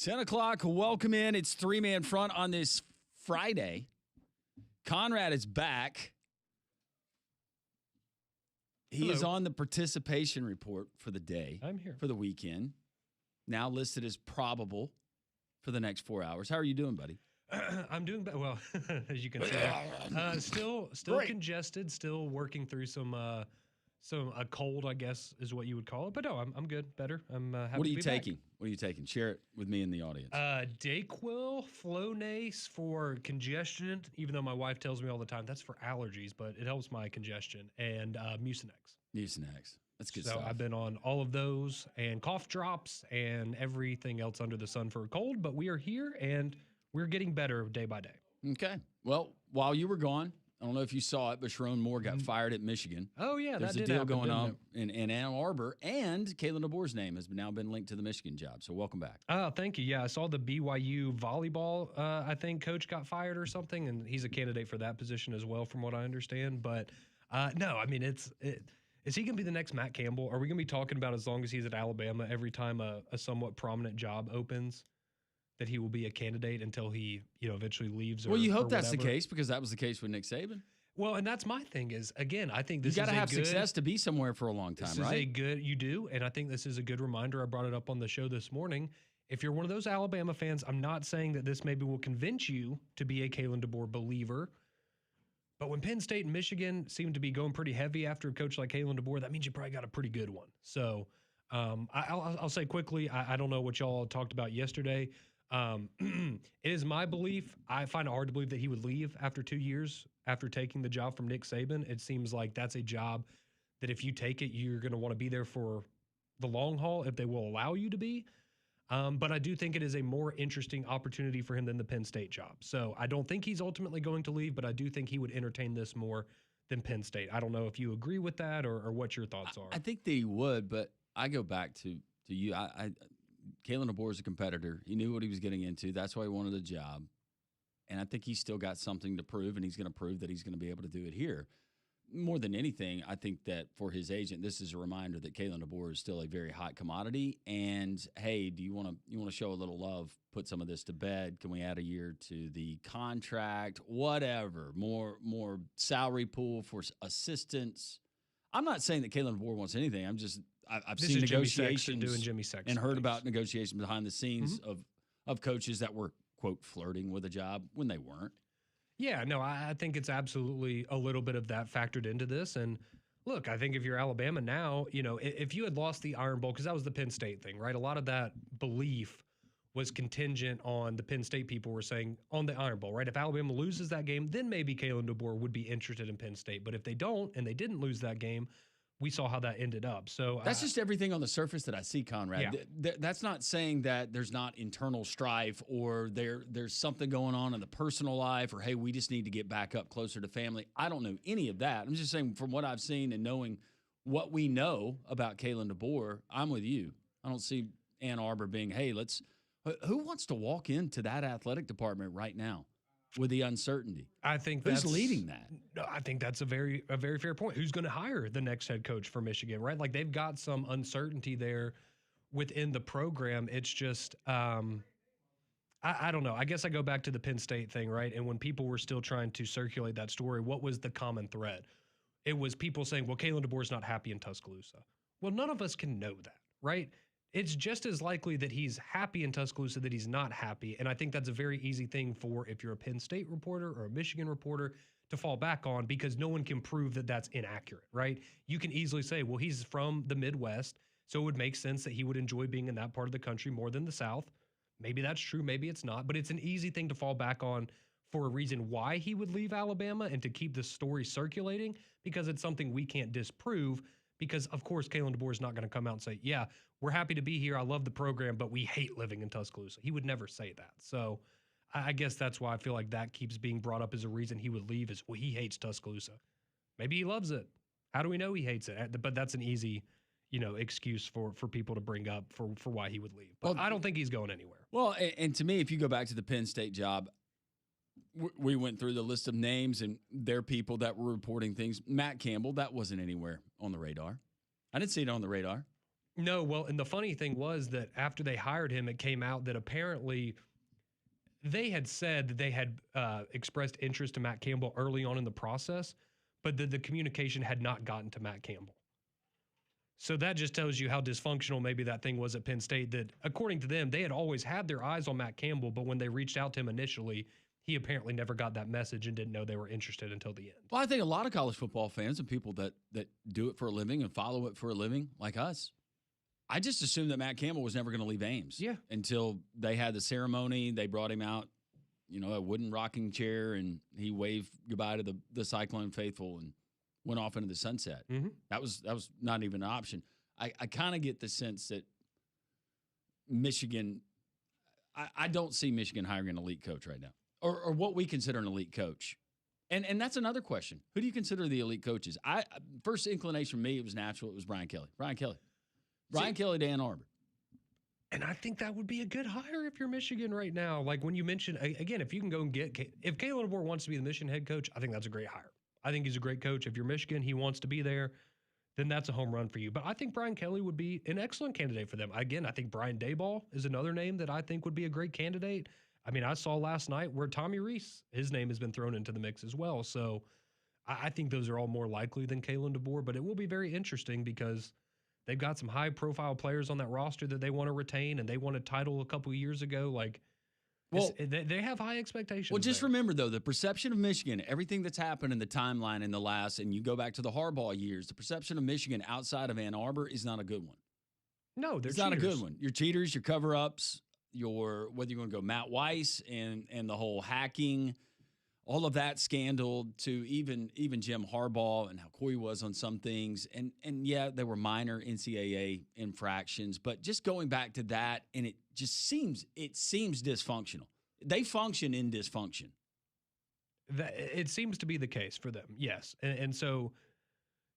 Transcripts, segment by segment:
10 o'clock, welcome in. It's three-man front on this Friday. Conrad is back. He is on the participation report for the day. I'm here. For the weekend. Now listed as probable for the next 4 hours. How are you doing, buddy? I'm doing well, as you can see. Still congested, still working through a cold, I guess, is what you would call it. But no, I'm good, better. I'm happy What are to you be taking? back. What are you taking? Share it with me and the audience. Dayquil, Flonase for congestion, even though my wife tells me all the time that's for allergies, but it helps my congestion, and Mucinex. Mucinex. That's good So stuff. I've been on all of those and cough drops and everything else under the sun for a cold, but we are here and we're getting better day by day. Okay. Well, while you were gone, I don't know if you saw it, but Sharon Moore got fired at Michigan. Oh, yeah, There's that a did deal happen, going didn't on it? in Ann Arbor, and Kalen DeBoer's name has now been linked to the Michigan job. So welcome back. Oh, thank you. Yeah, I saw the BYU volleyball, I think, coach got fired or something, and he's a candidate for that position as well, from what I understand. But no, I mean, is he going to be the next Matt Campbell? Are we going to be talking about, as long as he's at Alabama, every time a somewhat prominent job opens, that he will be a candidate until he, eventually leaves? Well, you hope that's the case, because that was the case with Nick Saban. Well, and that's my thing is, again, I think this is you got to have success to be somewhere for a long time, right? You do, and I think this is a good reminder. I brought it up on the show this morning. If you're one of those Alabama fans, I'm not saying that this maybe will convince you to be a Kalen DeBoer believer, but when Penn State and Michigan seem to be going pretty heavy after a coach like Kalen DeBoer, that means you probably got a pretty good one. So I'll say quickly, I don't know what y'all talked about yesterday. It is my belief. I find it hard to believe that he would leave after 2 years after taking the job from Nick Saban. It seems like that's a job that if you take it, you're going to want to be there for the long haul if they will allow you to be. But I do think it is a more interesting opportunity for him than the Penn State job. So I don't think he's ultimately going to leave, but I do think he would entertain this more than Penn State. I don't know if you agree with that or what your thoughts are. I think that he would, but I go back to you. Kalen DeBoer is a competitor. He knew what he was getting into. That's why he wanted the job. And I think he's still got something to prove, and he's going to prove that he's going to be able to do it here. More than anything, I think that for his agent, this is a reminder that Kalen DeBoer is still a very hot commodity. And, hey, do you want to show a little love, put some of this to bed? Can we add a year to the contract? Whatever. More salary pool for assistants. I'm not saying that Kalen DeBoer wants anything. I've seen negotiations doing Jimmy Sexton and heard things. about negotiations behind the scenes of coaches that were, quote, flirting with a job when they weren't. Yeah, no, I think it's absolutely a little bit of that factored into this. And look, I think if you're Alabama now, if you had lost the Iron Bowl, because that was the Penn State thing, right? A lot of that belief was contingent on the Penn State people were saying on the Iron Bowl, right? If Alabama loses that game, then maybe Kalen DeBoer would be interested in Penn State. But if they don't, and they didn't lose that game, we saw how that ended up. So that's just everything on the surface that I see, Conrad. Yeah. That's not saying that there's not internal strife or there's something going on in the personal life, or, hey, we just need to get back up closer to family. I don't know any of that. I'm just saying, from what I've seen and knowing what we know about Kalen DeBoer, I'm with you. I don't see Ann Arbor being, hey, who wants to walk into that athletic department right now with the uncertainty? I think who's leading that? I think that's a very fair point. Who's going to hire the next head coach for Michigan, right? Like, they've got some uncertainty there within the program. It's just, I don't know. I guess I go back to the Penn State thing, right? And when people were still trying to circulate that story, what was the common thread? It was people saying, well, Kalen DeBoer's not happy in Tuscaloosa. Well, none of us can know that, right? It's just as likely that he's happy in Tuscaloosa that he's not happy. And I think that's a very easy thing for, if you're a Penn State reporter or a Michigan reporter, to fall back on, because no one can prove that that's inaccurate, right? You can easily say, well, he's from the Midwest, so it would make sense that he would enjoy being in that part of the country more than the South. Maybe that's true, maybe it's not, but it's an easy thing to fall back on for a reason why he would leave Alabama and to keep the story circulating, because it's something we can't disprove. Because, of course, Kalen DeBoer is not going to come out and say, yeah, we're happy to be here. I love the program, but we hate living in Tuscaloosa. He would never say that. So I guess that's why I feel like that keeps being brought up as a reason he would leave, is, well, he hates Tuscaloosa. Maybe he loves it. How do we know he hates it? But that's an easy, excuse for people to bring up for why he would leave. But I don't think he's going anywhere. Well, and to me, if you go back to the Penn State job, we went through the list of names and their people that were reporting things. Matt Campbell, that wasn't anywhere on the radar. I didn't see it on the radar. No, well, and the funny thing was that after they hired him, it came out that apparently they had said that they had expressed interest in Matt Campbell early on in the process, but that the communication had not gotten to Matt Campbell. So that just tells you how dysfunctional maybe that thing was at Penn State, that according to them, they had always had their eyes on Matt Campbell, but when they reached out to him initially, he apparently never got that message and didn't know they were interested until the end. Well, I think a lot of college football fans and people that do it for a living and follow it for a living, like us, I just assumed that Matt Campbell was never going to leave Ames. Yeah. Until they had the ceremony, they brought him out, a wooden rocking chair, and he waved goodbye to the Cyclone faithful and went off into the sunset. Mm-hmm. That was not even an option. I kind of get the sense that Michigan, I don't see Michigan hiring an elite coach right now, or what we consider an elite coach. And that's another question. Who do you consider the elite coaches? First inclination for me, it was natural. It was Brian Kelly. Brian Kelly to Ann Arbor. And I think that would be a good hire if you're Michigan right now. Like when you mentioned, again, if you can go and if Kalen DeBoer wants to be the Michigan head coach, I think that's a great hire. I think he's a great coach. If you're Michigan, he wants to be there, then that's a home run for you. But I think Brian Kelly would be an excellent candidate for them. Again, I think Brian Daboll is another name that I think would be a great candidate. I mean, I saw last night where Tommy Rees, his name has been thrown into the mix as well. So I think those are all more likely than Kalen DeBoer, but it will be very interesting because they've got some high-profile players on that roster that they want to retain, and they won a title a couple of years ago. Well, they have high expectations. Well, just remember, though, the perception of Michigan, everything that's happened in the timeline in the last, and you go back to the Harbaugh years, the perception of Michigan outside of Ann Arbor is not a good one. No, it's not a good one. Your cheaters, your cover-ups, whether you're going to go Matt Weiss and the whole hacking, all of that scandal, to even Jim Harbaugh and how coy he was on some things. And yeah, there were minor NCAA infractions, but just going back to that, and it seems dysfunctional. They function in dysfunction. It seems to be the case for them, yes. And so,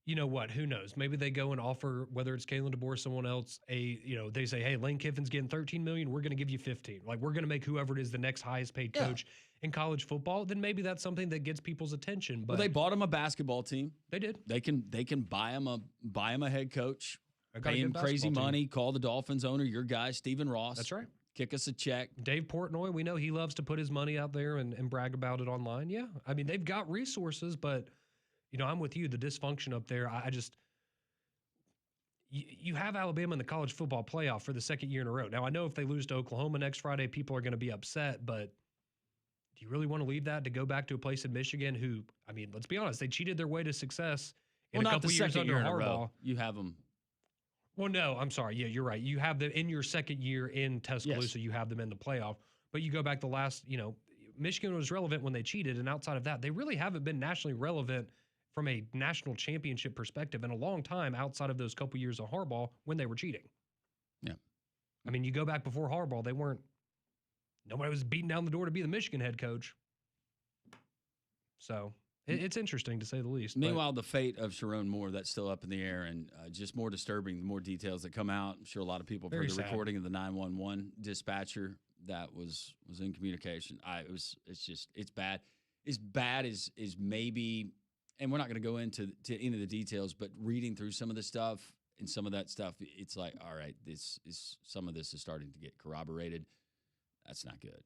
you know what? Who knows? Maybe they go and offer, whether it's Kalen DeBoer or someone else, they say, hey, Lane Kiffin's getting $13 million. We're going to give you 15. Like, we're going to make whoever it is the next highest paid coach in college football. Then maybe that's something that gets people's attention. But they bought him a basketball team. They did. They can buy him a head coach, pay him crazy money, call the Dolphins owner, your guy, Stephen Ross. That's right. Kick us a check. Dave Portnoy, we know he loves to put his money out there and brag about it online. Yeah. I mean, they've got resources, but, I'm with you. The dysfunction up there, you have Alabama in the college football playoff for the second year in a row. Now, I know if they lose to Oklahoma next Friday, people are going to be upset, but do you really want to leave that to go back to a place in Michigan who, I mean, let's be honest, they cheated their way to success in a couple years under Harbaugh. You have them. Well, no, I'm sorry. Yeah, you're right. You have them in your second year in Tuscaloosa. Yes. You have them in the playoff. But you go back the last, Michigan was relevant when they cheated, and outside of that, they really haven't been nationally relevant from a national championship perspective in a long time outside of those couple years of Harbaugh when they were cheating. Yeah. I mean, you go back before Harbaugh, nobody was beating down the door to be the Michigan head coach. So it's interesting to say the least. Meanwhile, the fate of Sharon Moore, that's still up in the air, and just more disturbing, the more details that come out. I'm sure a lot of people have heard the recording of the 911 dispatcher that was in communication. It's bad. As bad as maybe, and we're not going to go into any of the details, but reading through some of the stuff and some of that stuff, it's like, all right, some of this is starting to get corroborated. That's not good.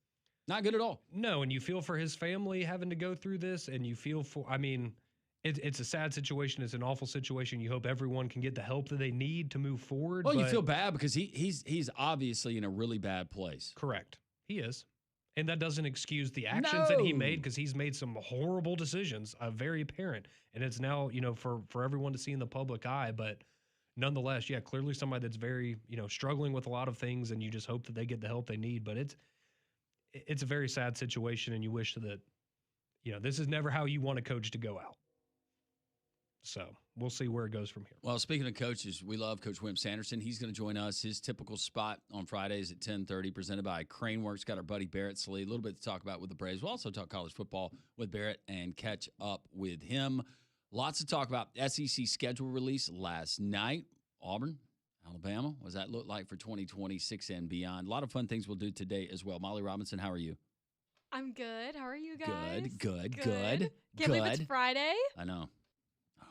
Not good at all. No, and you feel for his family having to go through this, and you feel for, I mean, it's a sad situation. It's an awful situation. You hope everyone can get the help that they need to move forward. Well, you feel bad because he's obviously in a really bad place. Correct. He is. And that doesn't excuse the actions that he made, because he's made some horrible decisions, very apparent. And it's now, for everyone to see in the public eye. But nonetheless, yeah, clearly somebody that's very, struggling with a lot of things, and you just hope that they get the help they need. But it's a very sad situation, and you wish that, this is never how you want a coach to go out. So we'll see where it goes from here. Well, speaking of coaches, we love Coach Wimp Sanderson. He's going to join us, his typical spot on Fridays at 10:30, presented by Craneworks. Got our buddy Barrett Slee. A little bit to talk about with the Braves. We'll also talk college football with Barrett and catch up with him. Lots to talk about. SEC schedule release last night. Auburn, Alabama. What does that look like for 2026 and beyond? A lot of fun things we'll do today as well. Molly Robinson, how are you? I'm good. How are you guys? Good. Can't believe it's Friday. I know. Oh.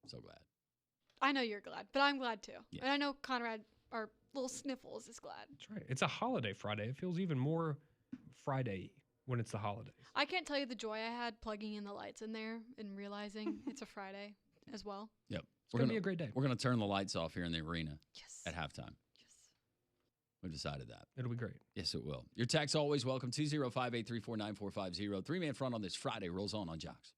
So glad. I know you're glad, but I'm glad too. Yes. And I know Conrad, our little Sniffles, is glad. That's right. It's a holiday Friday. It feels even more Friday when it's the holidays. I can't tell you the joy I had plugging in the lights in there and realizing it's a Friday as well. Yep. It's going to be a great day. We're going to turn the lights off here in the arena Yes. at halftime. Yes. We've decided that. It'll be great. Yes, it will. Your text always welcome. 205-834-9450. Three-man front on this Friday rolls on Jocks.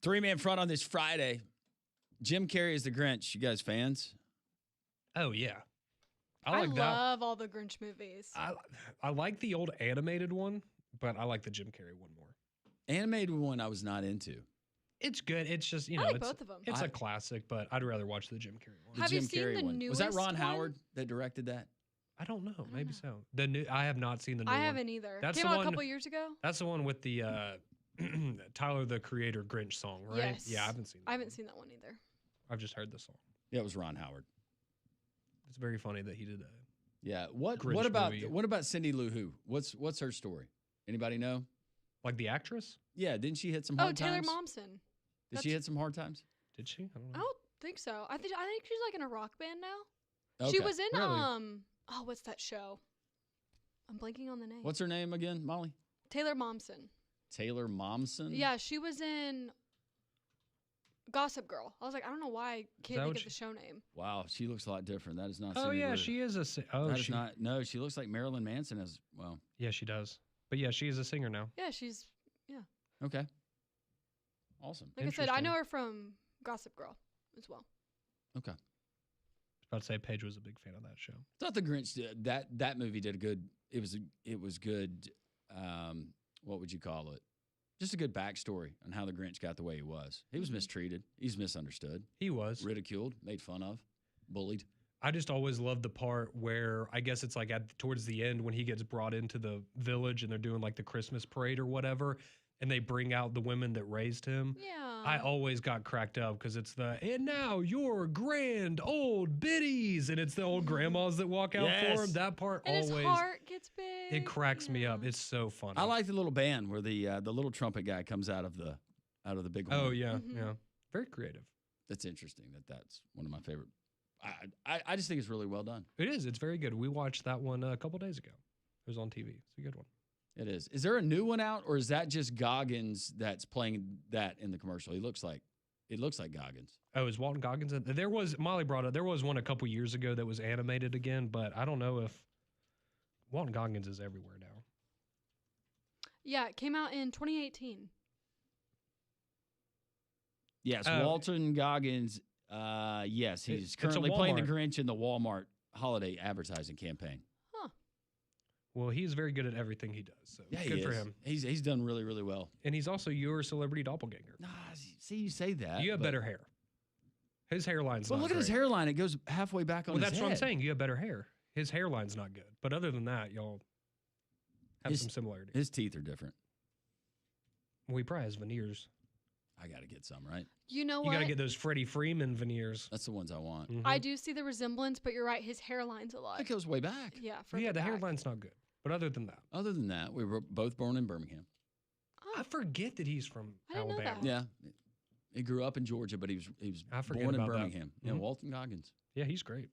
Three-man front on this Friday. Jim Carrey is the Grinch. You guys fans? Oh, yeah. I like that. love all the Grinch movies. I like the old animated one, but I like the Jim Carrey one more. Animated one I was not into. It's good. It's just, I like both of them. It's a classic, but I'd rather watch the Jim Carrey one. Have Jim you seen Carrey the one. Was that newest Ron one? Howard that directed that? I don't know. Maybe know. so. I have not seen the new one. I haven't either. That's Came the out one- a couple years ago. That's the one with the Tyler the Creator Grinch song, right? Yes. Yeah, I haven't seen that. I haven't seen that one either. I've just heard the song. Yeah, it was Ron Howard. It's very funny that he did that. Yeah. What Grinch movie. about Cindy Lou Who? What's her story? Anybody know? Like the actress? Yeah, didn't she hit some Oh, hard Taylor times? Momsen. Did she hit some hard times? Did she? I don't I know. don't think so. I think she's like in a rock band now. She was in Really? what's that show? I'm blanking on the name. What's her name again, Molly? Taylor Momsen. Taylor Momsen? Yeah, she was in Gossip Girl. I was like, I don't know why I can't think of the show name. Wow, she looks a lot different. That is not. Oh yeah, Lou. she is a. That is not. No, she looks like Marilyn Manson as well. Yeah, she does. But yeah, she is a singer now. Yeah, she's Okay. Awesome. like I said, I know her from Gossip Girl as well. Okay. I was about to say Paige was a big fan of that show. Thought the Grinch did that movie did a good. It was good. What would you call it? Just a good backstory on how the Grinch got the way he was. He was mistreated. He's misunderstood. He was Ridiculed, made fun of, bullied. I just always loved the part where I guess it's like towards the end when he gets brought into the village and they're doing like the Christmas parade or whatever, and they bring out the women that raised him. Yeah. I always got cracked up because it's and now your grand old biddies, and it's the old grandmas that walk out for him. That part and always his heart gets big. it cracks me up. It's so funny. I like the little band where the little trumpet guy comes out of the big one. Oh yeah, yeah, very creative. That's interesting. That's one of my favorite. I just think it's really well done. It is. It's very good. We watched that one a couple days ago. It was on TV. It's a good one. It is. Is there a new one out, or is that just Goggins that's playing that in the commercial? It looks like Goggins. Oh, is Walton Goggins? There was Molly brought up. There was one a couple years ago that was animated again, but I don't know if Walton Goggins is everywhere now. Yeah, it came out in 2018. Yes, Walton Goggins. Yes, he's currently playing the Grinch in the Walmart holiday advertising campaign. Well, he's very good at everything he does. So yeah, good for him. He's done really, really well. And he's also your celebrity doppelganger. Nah, see, you say that. You have better hair. His hairline's not look at his hairline. It goes halfway back on his head. That's what I'm saying. You have better hair. His hairline's not good. But other than that, y'all have some similarities. His teeth are different. Well, he probably has veneers. I got to get some, right? You know what? You got to get those Freddie Freeman veneers. That's the ones I want. Mm-hmm. I do see the resemblance, but you're right. His hairline's a lot. It goes way back. Yeah, the back. hairline's not good. But other than that. We were both born in Birmingham. Oh, I forget that he's from I didn't know Alabama. that. Yeah. He grew up in Georgia, but he was born in Birmingham. That. Yeah, Walton Goggins. Yeah, he's great.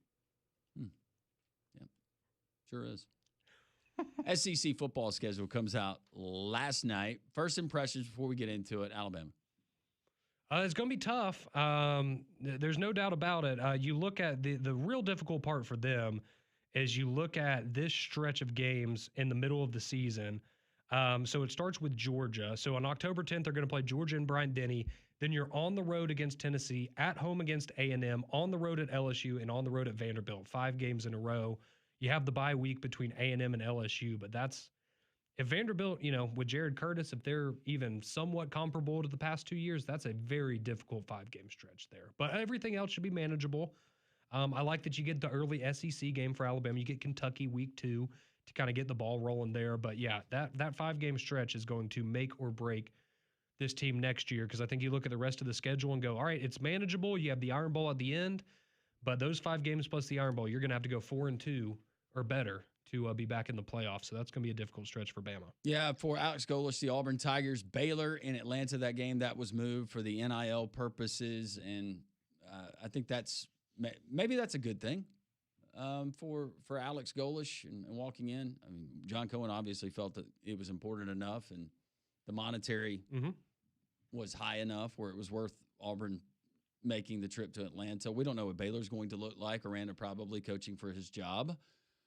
Yeah, sure is. SEC football schedule comes out last night. First impressions before we get into it, Alabama. It's going to be tough. There's no doubt about it. You look at the real difficult part for them is you look at this stretch of games in the middle of the season. So it starts with Georgia. So on October 10th, they're going to play Georgia and Bryant-Denny. Then you're on the road against Tennessee, at home against A&M, on the road at LSU, and on the road at Vanderbilt. 5 games in a row. You have the bye week between A&M and LSU, but if Vanderbilt, with Jared Curtis, if they're even somewhat comparable to the past 2 years, that's a very difficult 5-game stretch there. But everything else should be manageable. I like that you get the early SEC game for Alabama. You get Kentucky week 2 to kind of get the ball rolling there. But yeah, that 5-game stretch is going to make or break this team next year, because I think you look at the rest of the schedule and go, all right, it's manageable. You have the Iron Bowl at the end, but those 5 games plus the Iron Bowl, you're going to have to go 4-2 or better to be back in the playoffs. So that's going to be a difficult stretch for Bama. Yeah, for Alex Golesh, the Auburn Tigers, Baylor in Atlanta, that game that was moved for the NIL purposes. And I think maybe that's a good thing for Alex Golesh and walking in. I mean, John Cohen obviously felt that it was important enough, and the monetary was high enough where it was worth Auburn making the trip to Atlanta. We don't know what Baylor's going to look like. Aranda probably coaching for his job.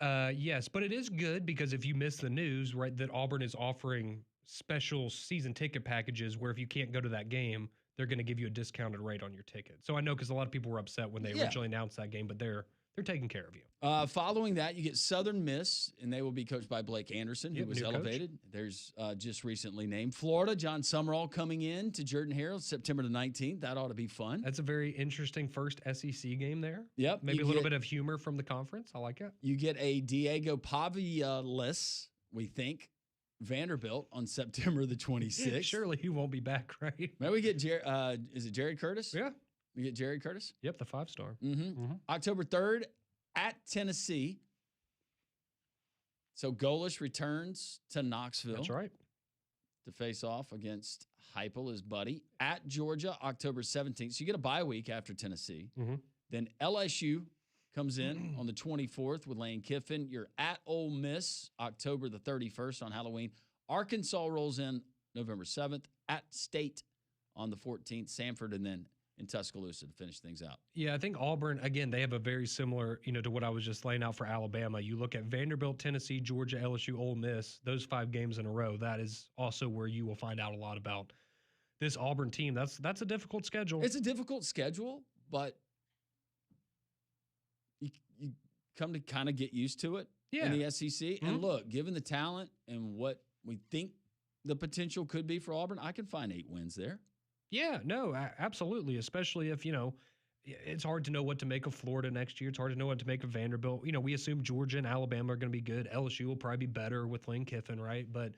Yes, but it is good because if you miss the news, right, that Auburn is offering special season ticket packages where if you can't go to that game, they're going to give you a discounted rate on your ticket. So I know because a lot of people were upset when they originally announced that game, but they're taking care of you. Following that, you get Southern Miss, and they will be coached by Blake Anderson, who was elevated. Coach. There's just recently named Florida, John Summerall coming in to Jordan-Hare September the 19th. That ought to be fun. That's a very interesting first SEC game there. Yep. Maybe a little bit of humor from the conference. I like it. You get a Diego Pavia-less, we think, Vanderbilt on September the 26th. Surely he won't be back, right? Maybe we get is it Jared Curtis? Yeah. We get Jared Curtis? Yep, the 5-star. October 3rd at Tennessee. So Golesh returns to Knoxville. That's right. To face off against Heupel, his buddy. At Georgia, October 17th. So you get a bye week after Tennessee. Then LSU comes in on the 24th with Lane Kiffin. You're at Ole Miss October the 31st on Halloween. Arkansas rolls in November 7th at State on the 14th. Samford, and then in Tuscaloosa to finish things out. Yeah, I think Auburn, again, they have a very similar, to what I was just laying out for Alabama. You look at Vanderbilt, Tennessee, Georgia, LSU, Ole Miss, those 5 games in a row. That is also where you will find out a lot about this Auburn team. That's a difficult schedule. It's a difficult schedule, but you come to kind of get used to it in the SEC. Mm-hmm. And look, given the talent and what we think the potential could be for Auburn, I can find 8 wins there. Yeah, no, absolutely. Especially if, it's hard to know what to make of Florida next year. It's hard to know what to make of Vanderbilt. We assume Georgia and Alabama are going to be good. LSU will probably be better with Lane Kiffin, right? But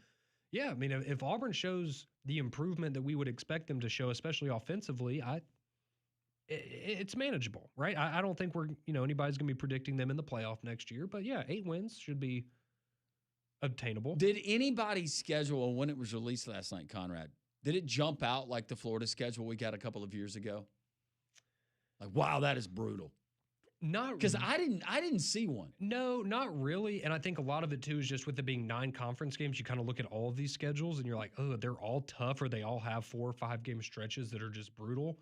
yeah, I mean, if Auburn shows the improvement that we would expect them to show, especially offensively, it's manageable, right? I don't think anybody's going to be predicting them in the playoff next year. But yeah, 8 wins should be obtainable. Did anybody's schedule, when it was released last night, Conrad, did it jump out like the Florida schedule we got a couple of years ago? Like, wow, that is brutal. Not because I didn't see one. No, not really. And I think a lot of it too is just with it being 9 conference games. You kind of look at all of these schedules and you're like, oh, they're all tough, or they all have 4 or 5 game stretches that are just brutal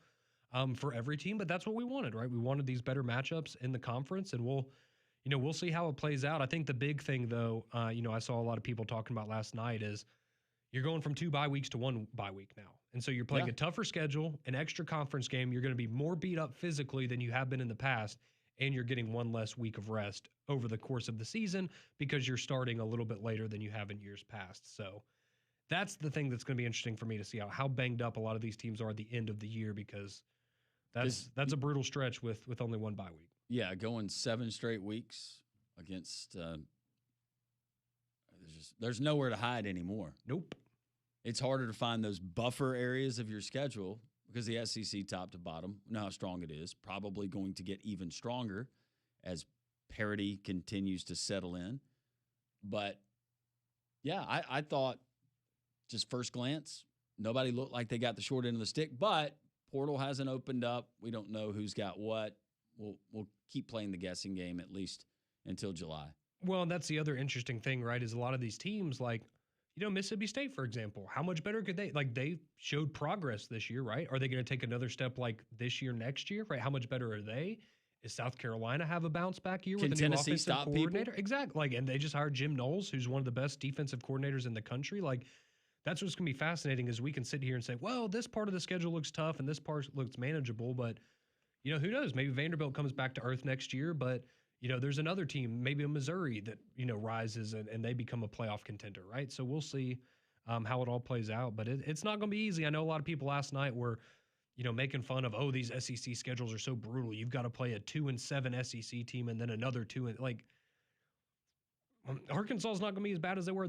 for every team. But that's what we wanted, right? We wanted these better matchups in the conference, and we'll see how it plays out. I think the big thing though, I saw a lot of people talking about last night is you're going from 2 bye weeks to 1 bye week now. And so you're playing a tougher schedule, an extra conference game. You're going to be more beat up physically than you have been in the past. And you're getting 1 less week of rest over the course of the season because you're starting a little bit later than you have in years past. So that's the thing that's going to be interesting for me to see how banged up a lot of these teams are at the end of the year, because that's a brutal stretch with only 1 bye week. Yeah, going 7 straight weeks against there's nowhere to hide anymore. Nope. It's harder to find those buffer areas of your schedule because the SEC top to bottom, know how strong it is, probably going to get even stronger as parity continues to settle in. But, yeah, I thought just first glance, nobody looked like they got the short end of the stick, but portal hasn't opened up. We don't know who's got what. We'll keep playing the guessing game at least until July. Well, and that's the other interesting thing, right, is a lot of these teams, like, Mississippi State, for example, how much better could they showed progress this year, right? Are they going to take another step like this year, next year, right? How much better are they? Is South Carolina have a bounce back year with a new offensive coordinator? People? Exactly. And they just hired Jim Knowles, who's one of the best defensive coordinators in the country. That's what's going to be fascinating, is we can sit here and say, well, this part of the schedule looks tough and this part looks manageable, but who knows? Maybe Vanderbilt comes back to earth next year, but there's another team, maybe a Missouri, that, rises and they become a playoff contender, right? So we'll see how it all plays out. But it's not going to be easy. I know a lot of people last night were, making fun of, these SEC schedules are so brutal. You've got to play a 2-7 SEC team and then another 2. Arkansas is not going to be as bad as they were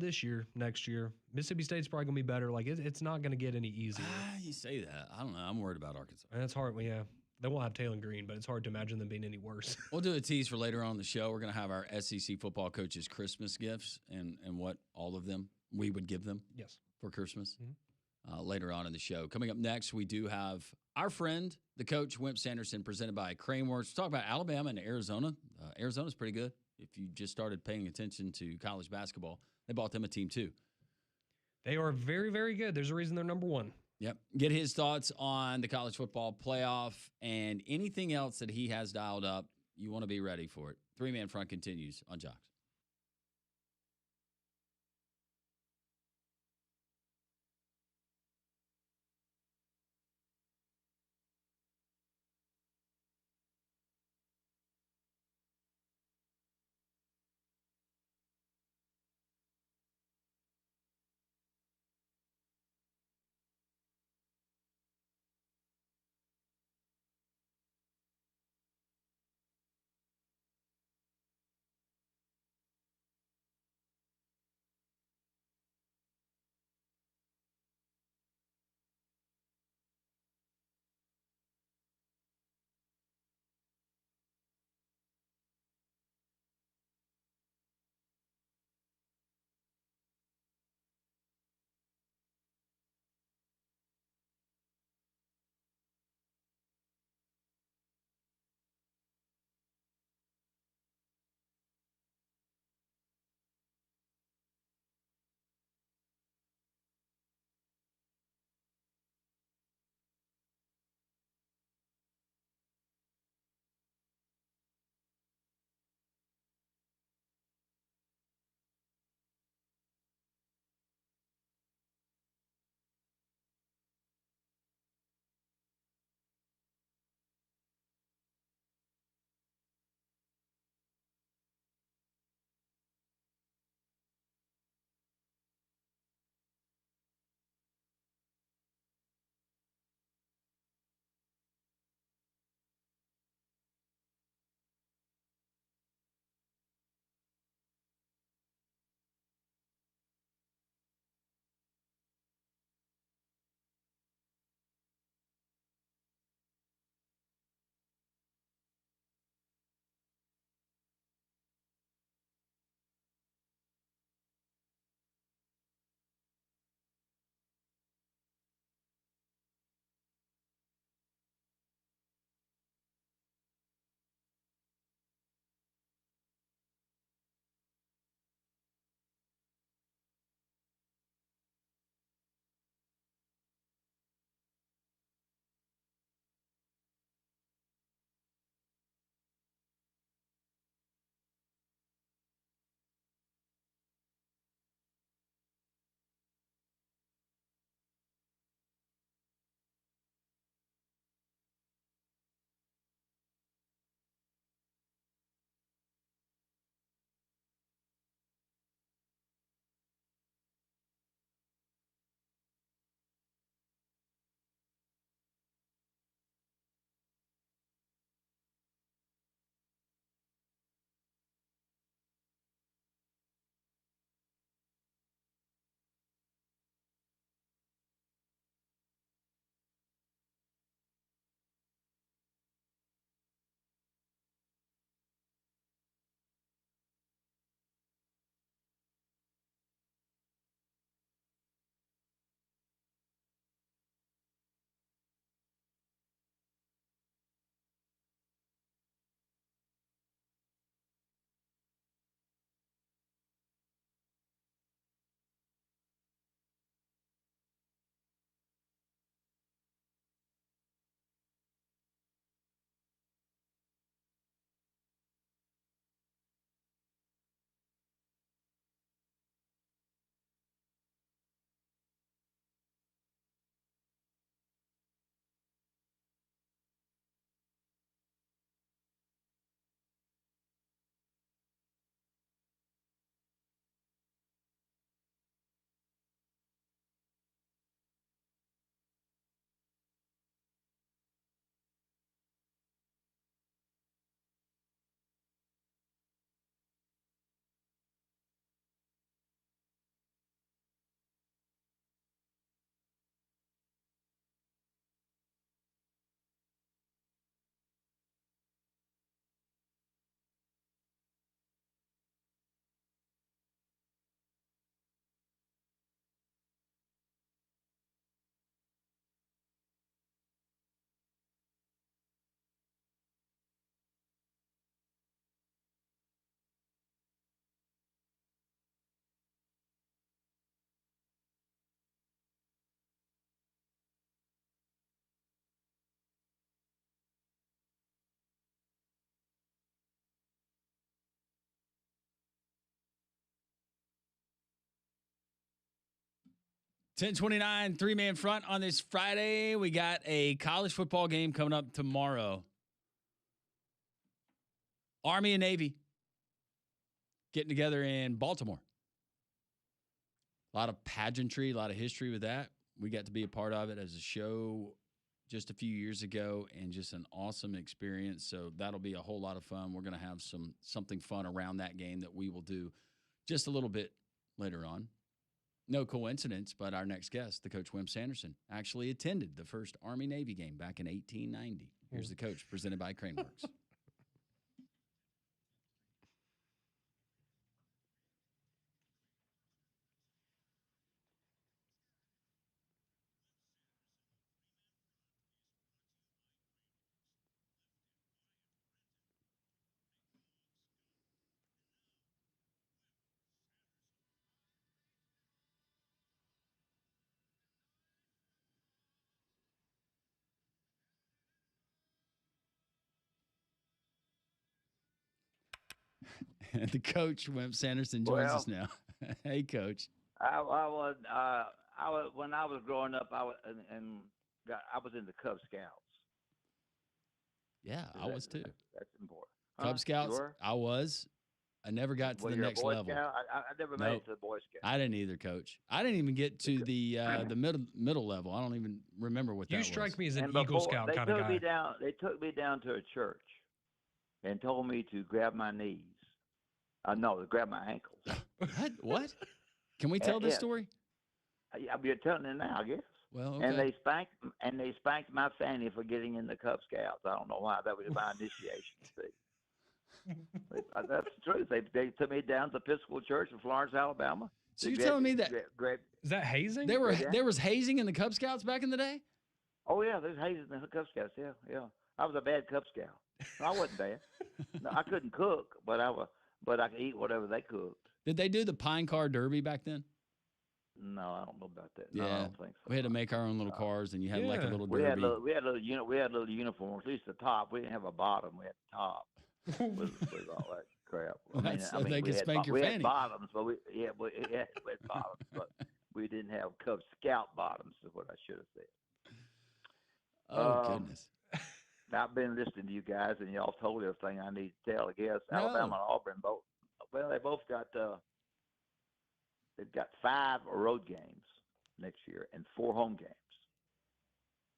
next year. Mississippi State's probably going to be better. It's not going to get any easier. You say that. I don't know. I'm worried about Arkansas. And that's hard. Yeah. They won't have Taylor Green, but it's hard to imagine them being any worse. We'll do a tease for later on in the show. We're going to have our SEC football coaches' Christmas gifts and what all of them we would give them for Christmas later on in the show. Coming up next, we do have our friend, the coach, Wimp Sanderson, presented by Craneworks. We'll talk about Alabama and Arizona. Arizona's pretty good. If you just started paying attention to college basketball, they bought them a team too. They are very, very good. There's a reason they're number 1. Yep. Get his thoughts on the college football playoff and anything else that he has dialed up. You want to be ready for it. 3-Man Front continues on Jocks. 10:29, three-man front on this Friday. We got a college football game coming up tomorrow. Army and Navy getting together in Baltimore. A lot of pageantry, a lot of history with that. We got to be a part of it as a show just a few years ago, and just an awesome experience. So that'll be a whole lot of fun. We're going to have something fun around that game that we will do just a little bit later on. No coincidence, but our next guest, the coach Wimp Sanderson, actually attended the first Army-Navy game back in 1890. Here's the coach, presented by Craneworks. The coach, Wimp Sanderson, joins us now. Hey, Coach. I was when I was growing up. I was in the Cub Scouts. Yeah, I was too. That's important. Cub Scouts. I was. I never got to the next level. I never made it to the Boy Scouts. I didn't either, Coach. I didn't even get to the middle level. I don't even remember what that was. You strike me as an Eagle Scout kind of guy. They took me down to a church and told me to grab my knees. No, to grab my ankles. What? Can we tell this story? I'll be telling it now, I guess. Well, okay. And they spanked my fanny for getting in the Cub Scouts. I don't know why. That was my initiation. See, that's the truth. They took me down to the Episcopal Church in Florence, Alabama. So you're telling me that is that hazing? There was hazing in the Cub Scouts back in the day? Oh yeah, there's hazing in the Cub Scouts. Yeah. I was a bad Cub Scout. I wasn't bad. No, I couldn't cook, but I could eat whatever they cooked. Did they do the Pine Car Derby back then? No, I don't know about that. Yeah, no, I don't think so. We had to make our own little cars, and you had like a little derby. We had little uniforms. At least the top. We didn't have a bottom. We had the top. with all that crap. So they could spank your fanny. We had bottoms, but we had bottoms, but we didn't have Cub Scout bottoms. Is what I should have said. Oh goodness. I've been listening to you guys, and y'all told everything I need to tell. I guess Alabama and Auburn both. Well, they both got. They've got 5 road games next year and 4 home games.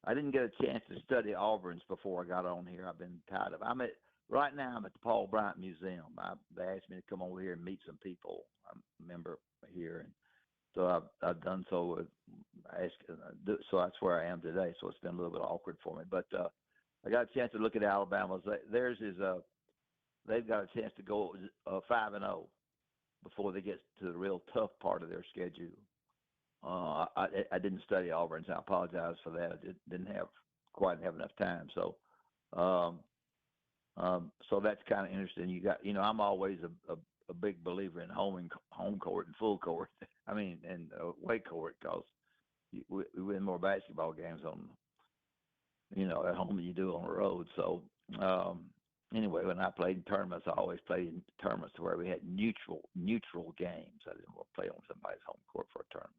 I didn't get a chance to study Auburn's before I got on here. I've been tired of it. Right now I'm at the Paul Bryant Museum. They asked me to come over here and meet some people. I'm a member here, and so I've done so. So that's where I am today. So it's been a little bit awkward for me, but I got a chance to look at Alabama's. Theirs is they've got a chance to go 5-0 before they get to the real tough part of their schedule. I didn't study Auburn's. I apologize for that. I didn't quite have enough time. So that's kind of interesting. You got, I'm always a big believer in home court and full court. I mean, and away court, because we win more basketball games at home than you do on the road. So anyway, when I played in tournaments, I always played in tournaments where we had neutral games. I didn't want to play on somebody's home court for a tournament.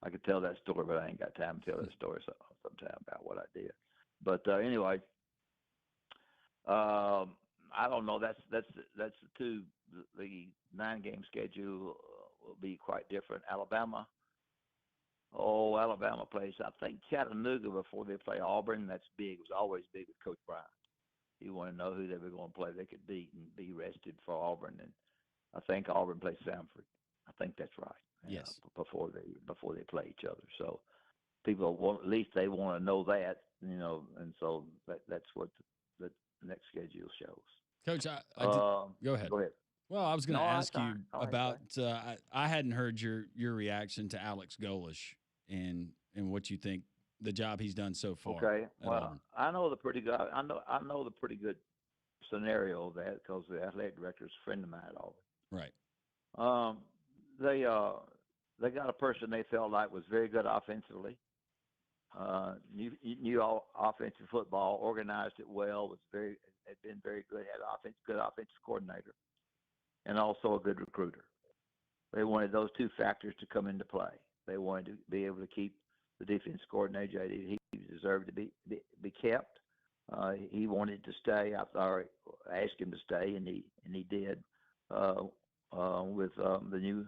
I could tell that story, but I ain't got time to tell that story sometime about what I did. But anyway, I don't know. That's the 9-game schedule will be quite different. Alabama plays, I think, Chattanooga before they play Auburn. That's big. It was always big with Coach Bryant. You want to know who they were going to play they could beat and be rested for Auburn. And I think Auburn plays Samford. I think that's right. Yes. Before they play each other. So people want, at least they want to know that, and so that's what the next schedule shows. Coach, go ahead. Go ahead. Well, I was going to ask you about. I hadn't heard your reaction to Alex Golish and what you think the job he's done so far. Okay. Well, I know the pretty good. I know the pretty good scenario of that, because the athletic director is a friend of mine at Auburn. Right. They got a person they felt like was very good offensively. Knew all offensive football, organized it well. Had been very good. Had good offensive coordinator, and also a good recruiter. They wanted those 2 factors to come into play. They wanted to be able to keep the defense coordinator. He deserved to be kept. He wanted to stay. I asked him to stay, and he did with the new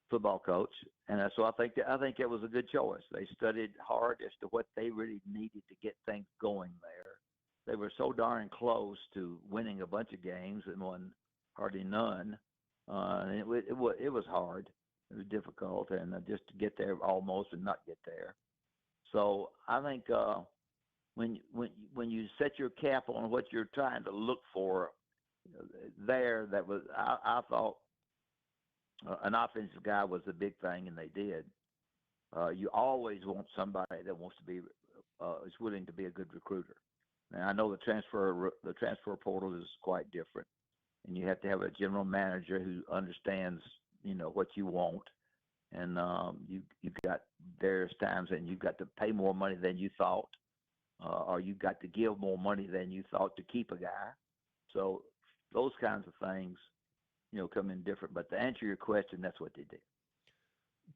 football coach. And so I think it was a good choice. They studied hard as to what they really needed to get things going there. They were so darn close to winning a bunch of games and won hardly none. And it was hard. It was difficult, and just to get there almost and not get there. So I think when you set your cap on what you're trying to look for, that was I thought an offensive guy was a big thing, and they did. You always want somebody that wants to be is willing to be a good recruiter. Now I know the transfer portal is quite different, and you have to have a general manager who understands what you want, and you've got various times, and you've got to pay more money than you thought, or you've got to give more money than you thought to keep a guy. So those kinds of things, come in different. But to answer your question, that's what they did.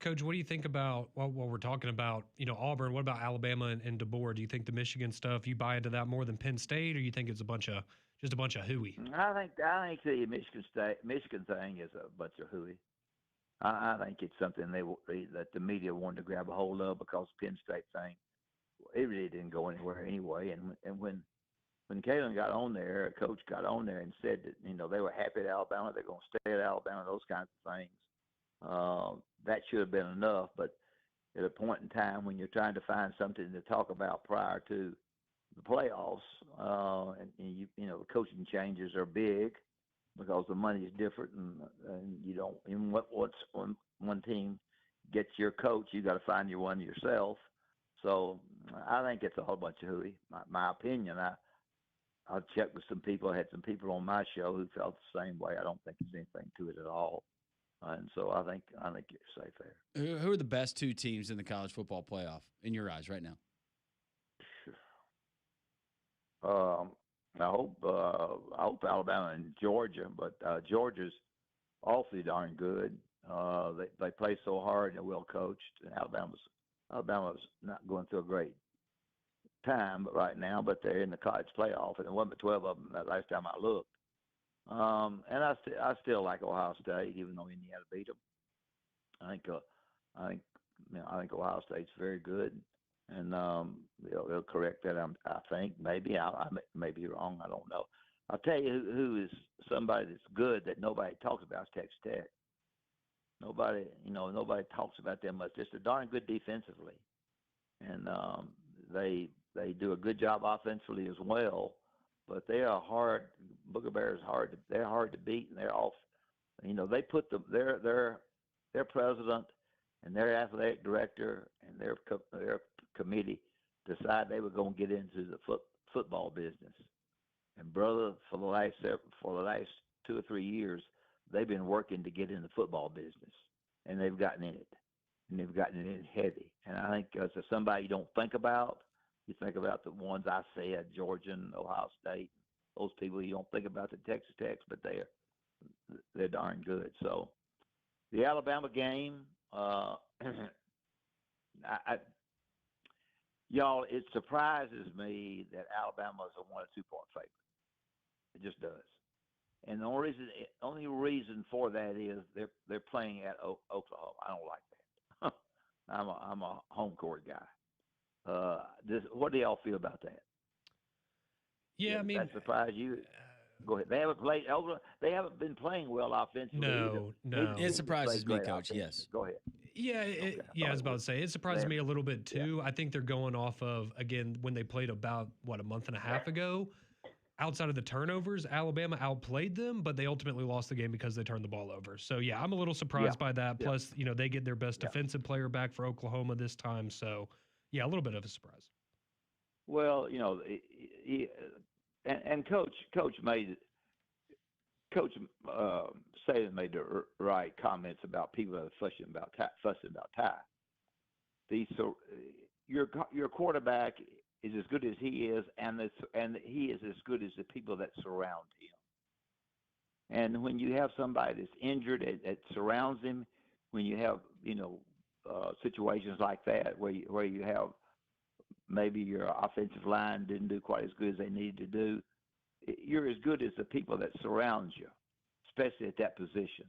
Coach, what do you think about while we're talking about Auburn? What about Alabama and DeBoer? Do you think the Michigan stuff, you buy into that more than Penn State, or you think it's just a bunch of hooey? I think the Michigan thing is a bunch of hooey. I think it's something that the media wanted to grab a hold of, because Penn State thing, it really didn't go anywhere anyway. And when Kalen got on there, a coach got on there and said that they were happy at Alabama, they're going to stay at Alabama, those kinds of things. That should have been enough. But at a point in time when you're trying to find something to talk about prior to the playoffs, and coaching changes are big, because the money is different, and you don't even once one team gets your coach, you got to find your one yourself. So I think it's a whole bunch of hooey. My opinion. I checked with some people. I had some people on my show who felt the same way. I don't think there's anything to it at all, and so I think you're safe there. Who are the best two teams in the college football playoff in your eyes right now? I hope Alabama and Georgia, but Georgia's awfully darn good. They play so hard and they're well coached. And Alabama's not going through a great time right now, but they're in the college playoff, and there wasn't but 12 of them that last time I looked. And I still like Ohio State, even though Indiana beat them. I think Ohio State's very good. And they'll correct that. I think maybe I may be wrong. I don't know. I'll tell you who is somebody that's good that nobody talks about is Texas Tech. Nobody talks about them much. Just a darn good defensively, and they do a good job offensively as well. But they are hard. Booger Bear is hard. They're hard to beat, and they're off. They put their president and their athletic director and their committee decide they were going to get into the football business. And brother, for the last 2 or 3 years, they've been working to get in the football business, and they've gotten in it, and they've gotten it in heavy. And I think as somebody you don't think about, you think about the ones I said, Georgia and Ohio State. Those people, you don't think about the Texas Techs, but they're darn good. So the Alabama game, y'all, it surprises me that Alabama is a 1 or 2 point favorite. It just does. And the only reason for that is they're playing at Oklahoma. I don't like that. I'm a home court guy. What do y'all feel about that? Yeah, I mean, that surprise you? Go ahead. They haven't been playing well offensively. No. It surprises me, Coach. Yes. Go ahead. Yeah, I was about to say, it surprises me a little bit too. Yeah. I think they're going off of, again, when they played about, a month and a half ago. Outside of the turnovers, Alabama outplayed them, but they ultimately lost the game because they turned the ball over. So, yeah, I'm a little surprised by that. Yeah. Plus, they get their best defensive player back for Oklahoma this time. So, yeah, a little bit of a surprise. Well, and Coach Saban made the right comments about people that are fussing about Ty. So your quarterback is as good as he is, and he is as good as the people that surround him. And when you have somebody that's injured that surrounds him, when you have situations like that where you have maybe your offensive line didn't do quite as good as they needed to do. You're as good as the people that surround you, especially at that position.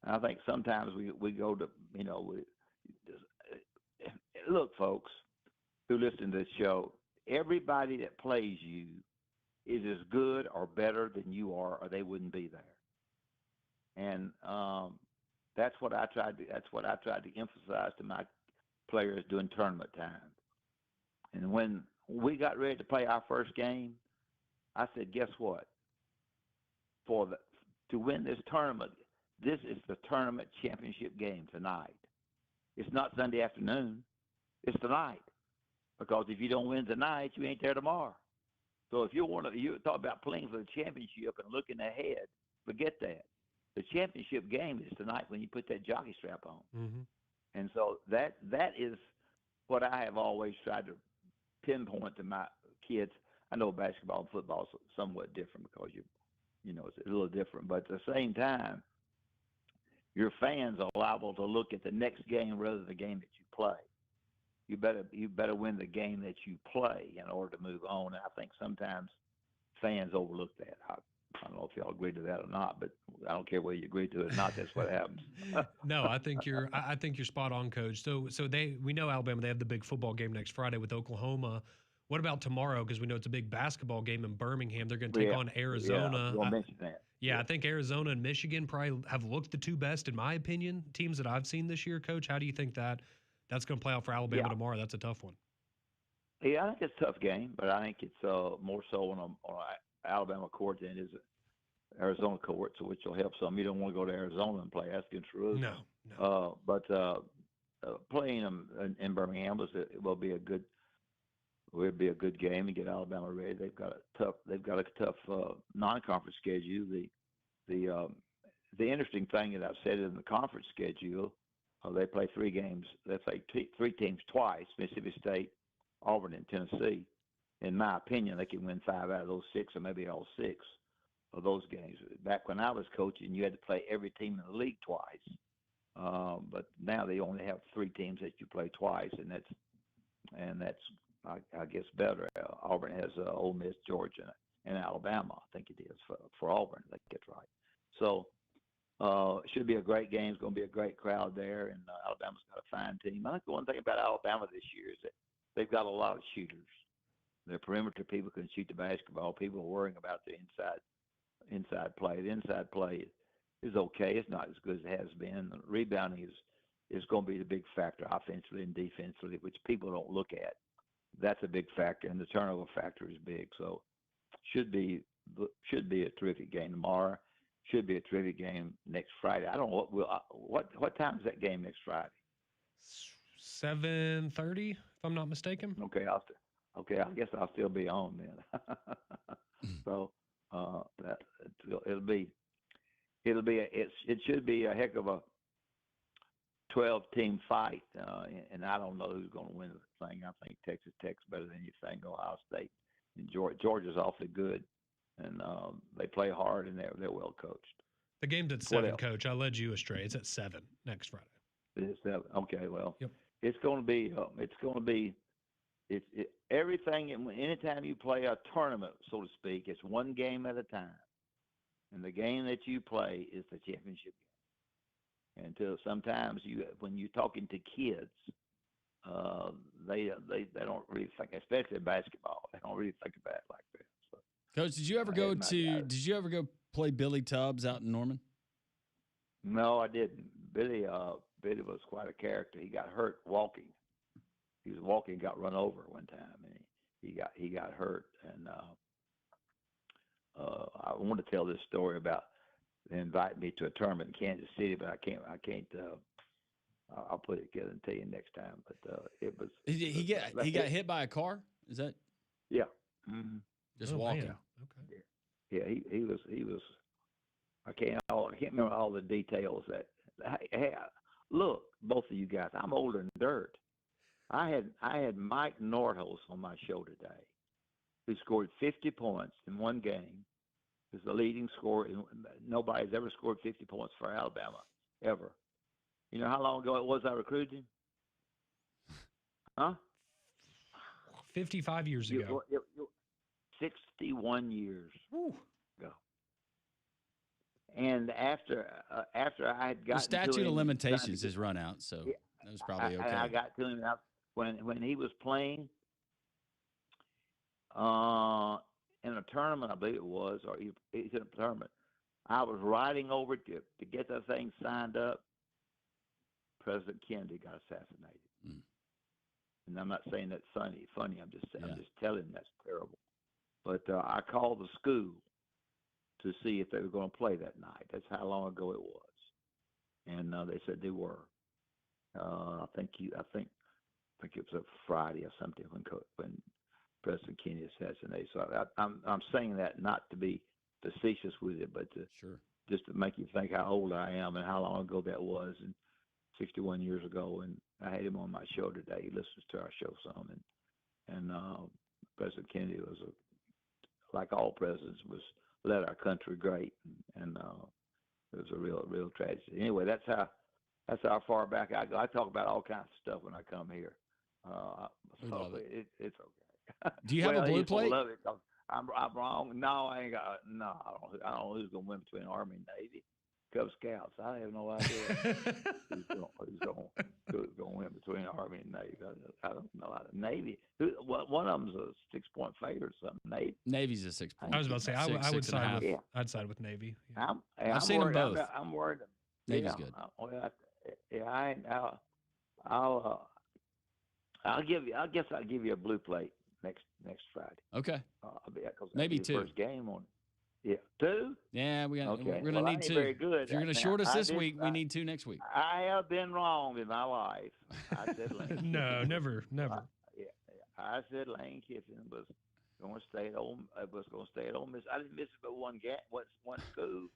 And I think sometimes we go to, look, folks who listen to this show, everybody that plays you is as good or better than you are, or they wouldn't be there. And that's what I tried to emphasize to my players during tournament time. And when we got ready to play our first game, I said, guess what? To win this tournament, this is the tournament championship game tonight. It's not Sunday afternoon. It's tonight. Because if you don't win tonight, you ain't there tomorrow. So if you talk about playing for the championship and looking ahead, forget that. The championship game is tonight when you put that jockey strap on. Mm-hmm. And so that is what I have always tried to pinpoint to my kids. I know basketball and football is somewhat different because it's a little different. But at the same time, your fans are liable to look at the next game rather than the game that you play. You better win the game that you play in order to move on. And I think sometimes fans overlook that. I don't know if y'all agree to that or not, but I don't care whether you agree to it or not. That's what happens. No, I think you're spot on, Coach. So we know Alabama, they have the big football game next Friday with Oklahoma. What about tomorrow? Because we know it's a big basketball game in Birmingham. They're going to take on Arizona. Yeah, I mention that. Yeah, I think Arizona and Michigan probably have looked the two best, in my opinion, teams that I've seen this year. Coach, how do you think that's going to play out for Alabama tomorrow? That's a tough one. Yeah, I think it's a tough game, but I think it's more so on a Alabama court than it is Arizona court, so which will help some. You don't want to go to Arizona and play. That's against rules. No. But playing them in Birmingham will be a good game and get Alabama ready. They've got a tough non-conference schedule. The interesting thing that I've said in the conference schedule, they play 3 games. They play 3 teams twice: Mississippi State, Auburn, and Tennessee. In my opinion, they can win 5 out of those 6, or maybe all 6 of those games. Back when I was coaching, you had to play every team in the league twice. But now they only have 3 teams that you play twice, and that's I guess better. Auburn has Ole Miss, Georgia, and Alabama. I think it is for Auburn. I think that's right. So it should be a great game. It's going to be a great crowd there, and Alabama's got a fine team. I think the one thing about Alabama this year is that they've got a lot of shooters. Their perimeter people can shoot the basketball. People are worrying about the inside play. The inside play is okay. It's not as good as it has been. The rebounding is going to be the big factor offensively and defensively, which people don't look at. That's a big factor, and the turnover factor is big. So should be a terrific game tomorrow. Should be a terrific game next Friday. I don't know what time is that game next Friday? 7:30, if I'm not mistaken. Okay, I guess I'll still be on then. So it should be a heck of a 12-team fight, and I don't know who's going to win the thing. I think Texas Tech's better than you think. Ohio State and Georgia's awfully good, and they play hard and they're well coached. The game's at 7, Coach. I led you astray. It's at 7 next Friday. It's 7. Okay, well, yep. It's going to be everything. Anytime you play a tournament, so to speak, it's one game at a time, and the game that you play is the championship game. Until sometimes when you're talking to kids, they don't really think, especially basketball, they don't really think about it like that. So, Coach, did you ever go play Billy Tubbs out in Norman? No, I didn't. Billy was quite a character. He got hurt walking. He was walking, got run over one time, and he got hurt. And I want to tell this story about they invited me to a tournament in Kansas City, but I can't. I'll put it together and tell you next time. But it was. He got hit by a car. Is that? Yeah. Mm-hmm. Just walking. Man. Okay. Yeah, he was. I can't remember all the details. Hey, look, both of you guys. I'm older than dirt. I had Mike Nordhaus on my show today, who scored 50 points in one game. He's the leading scorer. Nobody's ever scored 50 points for Alabama, ever. You know how long ago it was I recruited him? Huh? 55 years ago. 61 years Woo. ago. And after I had gotten The statute to him, of and limitations has run out, so yeah, that was probably I okay. got to him when he was playing in a tournament, I believe it was, or he's in a tournament. I was riding over to get that thing signed up. President Kennedy got assassinated. Mm. And I'm not saying that's funny. I'm just Yeah. telling him that's terrible. But I called the school to see if they were going to play that night. That's how long ago it was, and they said they were. I think it was a Friday or something when President Kennedy assassinated. So I'm saying that not to be facetious with it, but Sure. just to make you think how old I am and how long ago that was, and 61 years ago. And I had him on my show today. He listens to our show some, and President Kennedy was like all presidents, led our country great, and it was a real tragedy. Anyway, that's how far back I go. I talk about all kinds of stuff when I come here. We love it. It's okay. Do you have a blue plate? Love it 'cause I'm wrong. No, I ain't got. No, I don't know who's gonna win between Army and Navy, Cub Scouts. I have no idea who's gonna win between Army and Navy. I don't know how to Navy. One of them's a 6-point favorite or something. Navy's a 6 point. I was about to say, I would 6 and a side half. with, Yeah. I'd side with Navy. Yeah. I've seen them both. I'm worried. Navy's good. I'll give you. I guess I'll give you a blue plate next Friday. Okay. Because Maybe the 2. First game on. Yeah, 2. Yeah, we're Okay. gonna Well, I need ain't 2. very good If you're gonna now. short us this week, we need 2 next week. I have been wrong in my life. I said Lane. No, never. Yeah, I said Lane Kiffin was going to stay at Ole Miss. I didn't miss it but one school.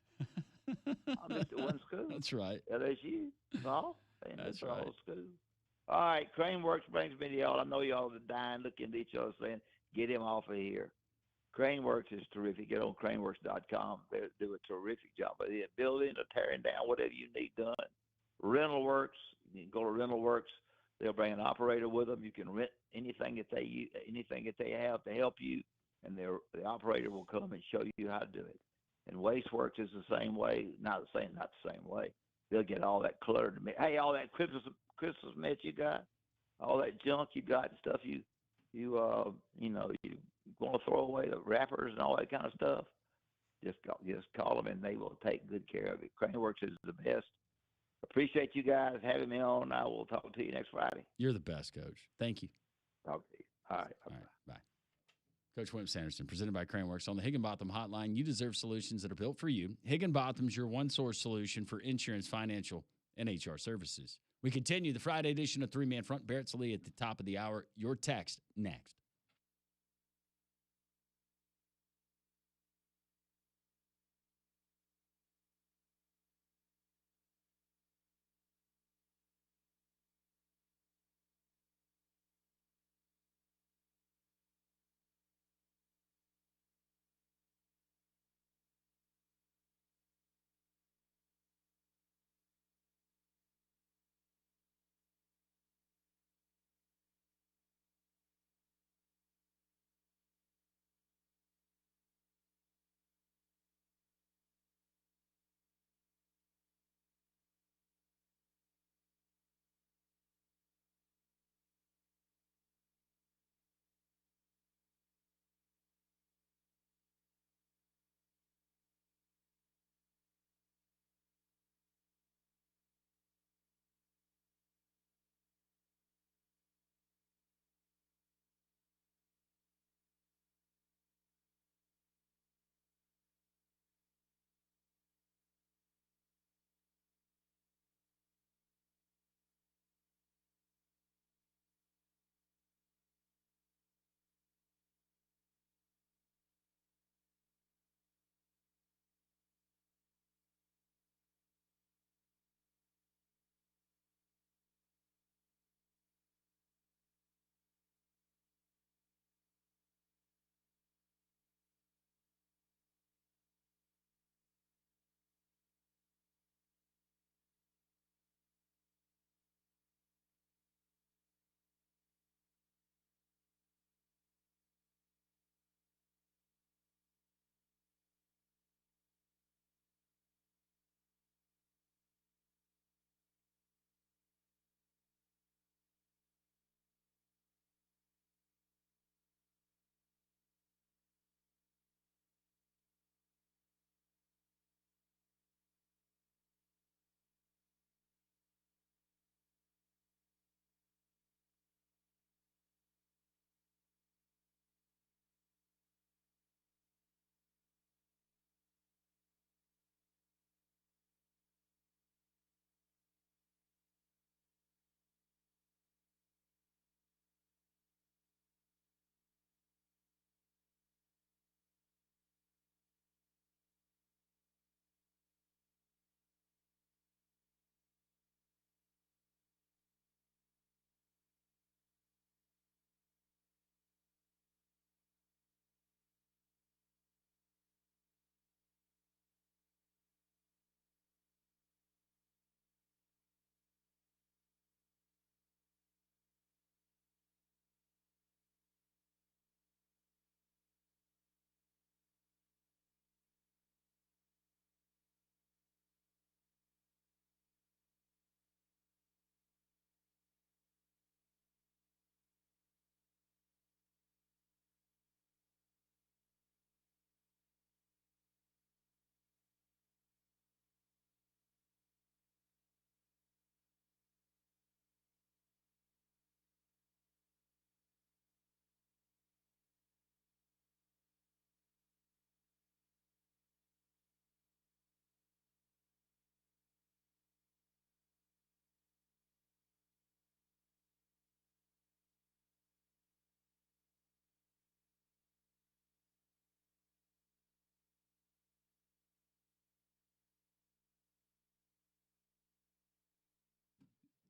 I missed it one school. That's right. LSU. No, That's all right. schools. All right, Crane Works brings me to y'all. I know y'all are dying, looking at each other, saying, "Get him off of here." Crane Works is terrific. Get on craneworks.com. They do a terrific job. But they're building or tearing down, whatever you need done. Rental Works. You can go to Rental Works. They'll bring an operator with them. You can rent anything that they have to help you, and the operator will come and show you how to do it. And Wasteworks is the same way. Not the same way. They'll get all that cluttered. Hey, all that Christmas mess you got, all that junk you got, and stuff you want to throw away, the wrappers and all that kind of stuff. Just call them, and they will take good care of it. Craneworks is the best. Appreciate you guys having me on. I will talk to you next Friday. You're the best, Coach. Thank you. Talk to you. All right. All right. Bye. Coach Wimp Sanderson, presented by Craneworks on the Higginbotham Hotline. You deserve solutions that are built for you. Higginbotham's your one-source solution for insurance, financial, and HR services. We continue the Friday edition of Three Man Front. Barrett's Lee at the top of the hour. Your text next.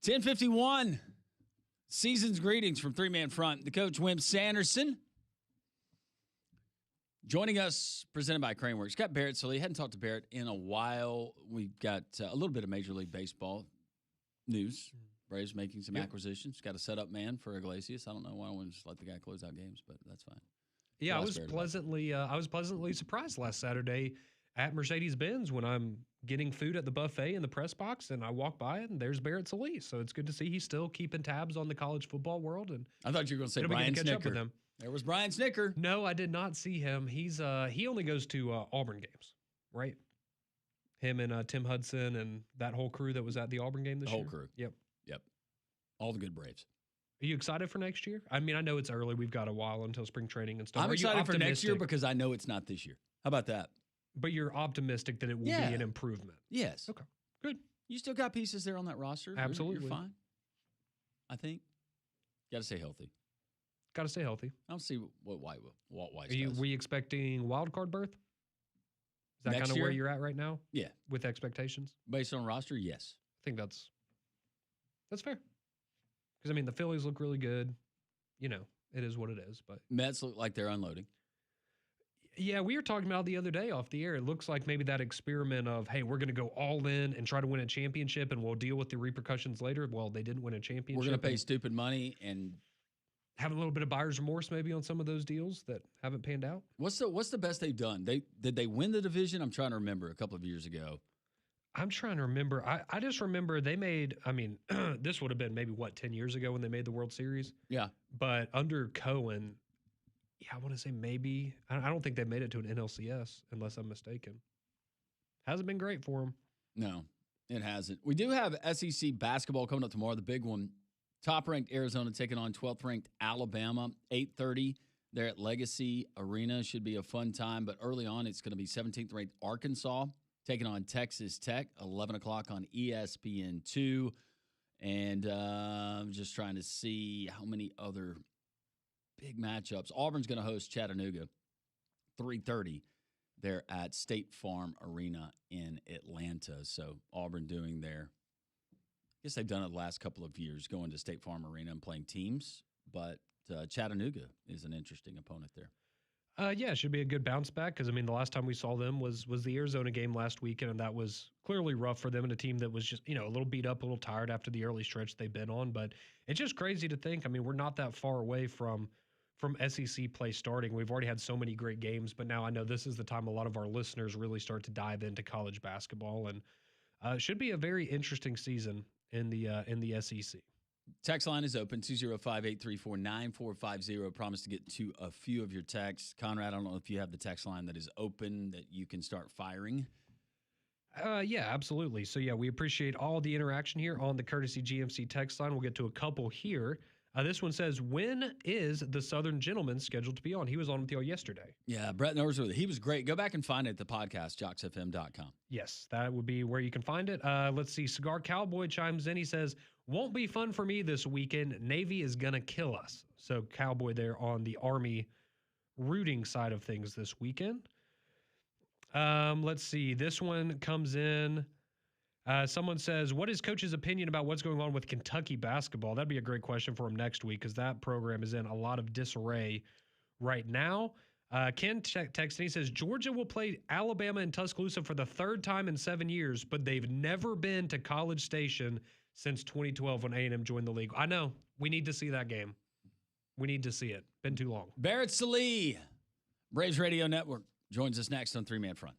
10:51. Season's greetings from Three-Man Front. The coach, Wimp Sanderson. Joining us, presented by Craneworks. Got Barrett Sully. Hadn't talked to Barrett in a while. We've got a little bit of Major League Baseball news. Braves making some acquisitions. Got a setup man for Iglesias. I don't know why I wouldn't just let the guy close out games, but that's fine. Yeah, I was pleasantly surprised last Saturday at Mercedes-Benz when I'm getting food at the buffet in the press box, and I walk by it, and there's Barrett Solis. So it's good to see he's still keeping tabs on the college football world. And I thought you were going to say Brian Snicker. There was Brian Snicker. No, I did not see him. He only goes to Auburn games, right? Him and Tim Hudson and that whole crew that was at the Auburn game this year. The whole crew. Yep. All the good Braves. Are you excited for next year? I mean, I know it's early. We've got a while until spring training and stuff. I'm excited for next year because I know it's not this year. How about that? But you're optimistic that it will be an improvement. Yes. Okay. Good. You still got pieces there on that roster. Absolutely. You're fine. I think. Got to stay healthy. Got to stay healthy. I don't see what White does. Were you expecting wild card berth? Is that kind of where you're at right now? Yeah. With expectations? Based on roster, yes. I think that's fair. Because, I mean, the Phillies look really good. You know, it is what it is. But Mets look like they're unloading. Yeah, we were talking about the other day off the air. It looks like maybe that experiment of, hey, we're going to go all in and try to win a championship, and we'll deal with the repercussions later. Well, they didn't win a championship. We're going to pay stupid money and have a little bit of buyer's remorse maybe on some of those deals that haven't panned out. What's the best they've done? Did they win the division? I'm trying to remember a couple of years ago. I'm trying to remember. I just remember they made, I mean, this would have been maybe, 10 years ago when they made the World Series? Yeah. But under Cohen, I want to say maybe, I don't think they made it to an NLCS unless I'm mistaken. Hasn't been great for them. No, it hasn't. We do have SEC basketball coming up tomorrow, the big one. Top-ranked Arizona taking on 12th-ranked Alabama, 8:30 there at Legacy Arena. Should be a fun time, but early on it's going to be 17th-ranked Arkansas taking on Texas Tech, 11 o'clock on ESPN2. And I'm just trying to see how many other big matchups. Auburn's going to host Chattanooga, 3:30 there at State Farm Arena in Atlanta. So Auburn doing their, I guess they've done it the last couple of years, going to State Farm Arena and playing teams. But Chattanooga is an interesting opponent there. Yeah, it should be a good bounce back because, I mean, the last time we saw them was the Arizona game last weekend, and that was clearly rough for them and a team that was just, a little beat up, a little tired after the early stretch they've been on. But it's just crazy to think. I mean, we're not that far away from SEC play starting. We've already had so many great games, but now I know this is the time a lot of our listeners really start to dive into college basketball, and it should be a very interesting season in the SEC. Text line is open, 205-834-9450. Promise to get to a few of your texts. Conrad, I don't know if you have the text line that is open that you can start firing. Yeah, absolutely. So, yeah, we appreciate all the interaction here on the Courtesy GMC text line. We'll get to a couple here. This one says, when is the Southern Gentleman scheduled to be on? He was on with y'all yesterday. Yeah, Brett Norris, he was great. Go back and find it at the podcast, jocksfm.com. Yes, that would be where you can find it. Let's see. Cigar Cowboy chimes in. He says, won't be fun for me this weekend. Navy is going to kill us. So Cowboy there on the Army rooting side of things this weekend. Let's see. This one comes in. Someone says, what is Coach's opinion about what's going on with Kentucky basketball? That'd be a great question for him next week because that program is in a lot of disarray right now. Ken texts and he says, Georgia will play Alabama in Tuscaloosa for the third time in 7 years, but they've never been to College Station since 2012 when A&M joined the league. I know. We need to see that game. We need to see it. Been too long. Barrett Salee, Braves Radio Network, joins us next on Three Man Front.